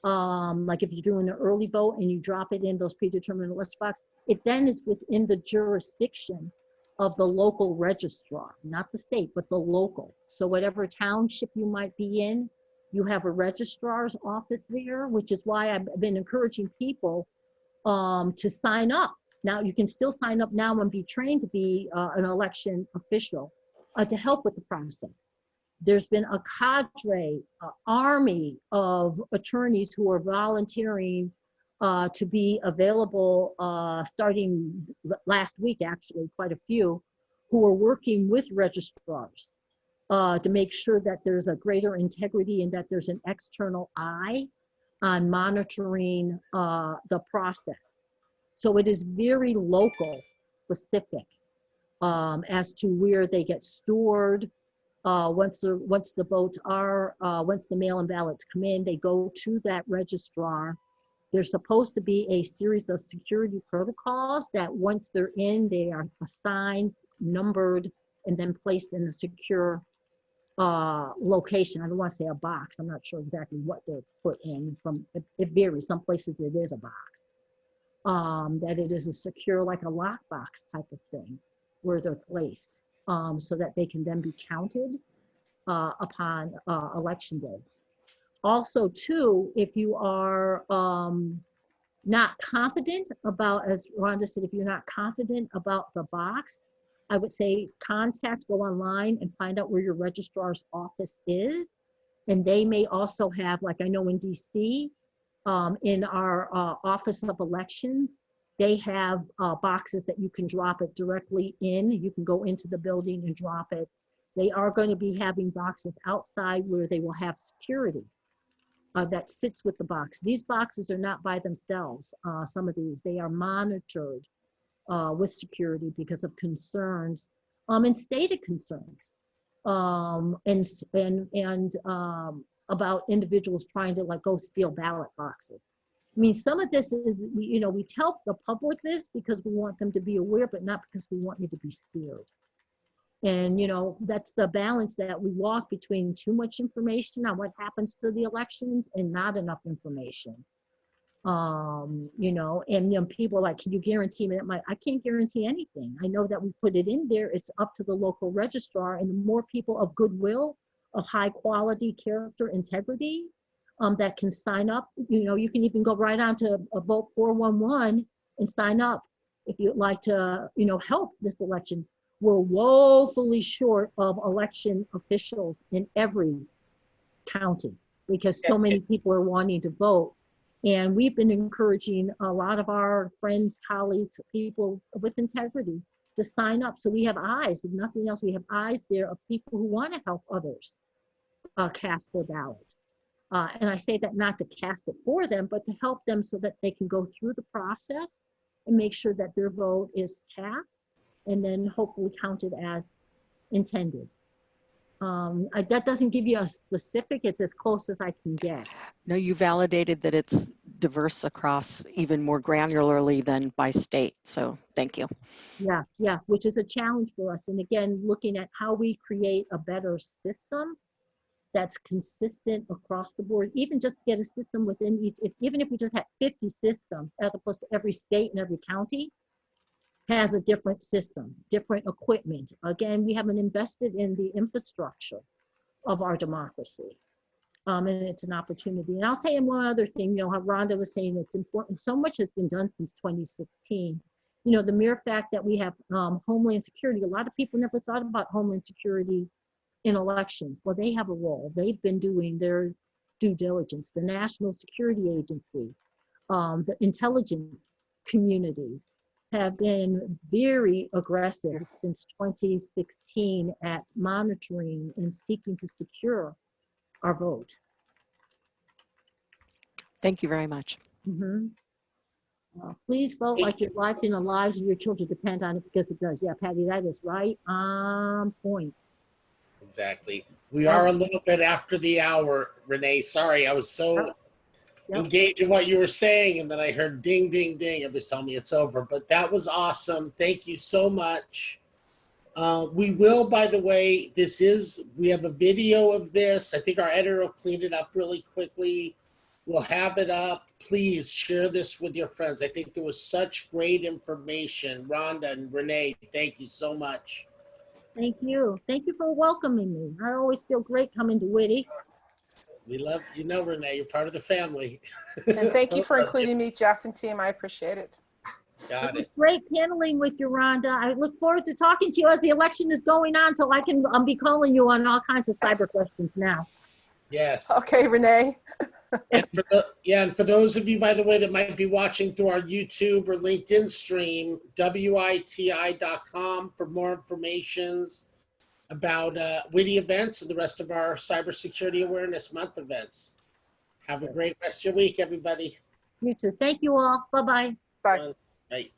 like if you're doing an early vote and you drop it in those predetermined election box, it then is within the jurisdiction of the local registrar, not the state, but the local. So whatever township you might be in, you have a registrar's office there, which is why I've been encouraging people to sign up. Now you can still sign up now and be trained to be an election official to help with the process. There's been a cadre, army of attorneys who are volunteering to be available starting last week, actually, quite a few, who are working with registrars to make sure that there's a greater integrity and that there's an external eye on monitoring the process. So it is very local specific as to where they get stored. Once the votes are, once the mail-in ballots come in, they go to that registrar. There's supposed to be a series of security protocols that once they're in, they are assigned, numbered, and then placed in a secure location. I don't want to say a box. I'm not sure exactly what they're put in. It varies. Some places it is a box. That it is a secure, like a lockbox type of thing, where they're placed, so that they can then be counted upon election day. Also, too, if you are not confident about, as Rhonda said, if you're not confident about the box, I would say go online and find out where your registrar's office is. And they may also have, like I know in DC, in our Office of Elections, they have boxes that you can drop it directly in. You can go into the building and drop it. They are going to be having boxes outside where they will have security that sits with the box. These boxes are not by themselves. Some of these, they are monitored with security because of concerns and stated concerns and about individuals trying to go steal ballot boxes. I mean, some of this is, we tell the public this because we want them to be aware, but not because we want you to be scared. And, you know, that's the balance that we walk between too much information on what happens to the elections and not enough information. You know, and you know, people are like, can you guarantee me that I can't guarantee anything. I know that we put it in there. It's up to the local registrar, and the more people of goodwill, of high quality character integrity, that can sign up. You know, you can even go right on to a Vote 411 and sign up if you'd like to, you know, help this election. We're woefully short of election officials in every county because so many people are wanting to vote. And we've been encouraging a lot of our friends, colleagues, people with integrity to sign up. So we have eyes, if nothing else, we have eyes there of people who want to help others cast their ballot. And I say that not to cast it for them, but to help them so that they can go through the process and make sure that their vote is cast and then hopefully counted as intended. That doesn't give you a specific, it's as close as I can get. No, you validated that it's diverse across even more granularly than by state. So thank you. Yeah, which is a challenge for us. And again, looking at how we create a better system that's consistent across the board, even just to get a system within each, even if we just had 50 systems, as opposed to every state and every county has a different system, different equipment. Again, we haven't invested in the infrastructure of our democracy. And it's an opportunity. And I'll say one other thing, you know, how Rhonda was saying it's important. So much has been done since 2016. You know, the mere fact that we have Homeland Security, a lot of people never thought about Homeland Security in elections. Well, they have a role. They've been doing their due diligence. The National Security Agency, the intelligence community have been very aggressive since 2016 at monitoring and seeking to secure our vote. Thank you very much. Please vote like your life and the lives of your children depend on it, because it does. Yeah, Patty, that is right on point. Exactly. We are a little bit after the hour, Renee. Sorry, I was so engaged in what you were saying, and then I heard ding, ding, ding. It was telling me it's over. But that was awesome. Thank you so much. We will, by the way, we have a video of this. I think our editor will clean it up really quickly. We'll have it up. Please share this with your friends. I think there was such great information. Rhonda and Renee, thank you so much. Thank you. Thank you for welcoming me. I always feel great coming to WITI. We love, you know, Renee, you're part of the family. And thank you for including me, Jeff and team. I appreciate it. Got it. Great paneling with you, Rhonda. I look forward to talking to you as the election is going on, so I'll be calling you on all kinds of cyber questions now. Yes. Okay, Renee. And for those of you, by the way, that might be watching through our YouTube or LinkedIn stream, WITI.com for more information about WITI events and the rest of our Cybersecurity Awareness Month events. Have a great rest of your week, everybody. You too. Thank you all. Bye-bye. Bye. Bye.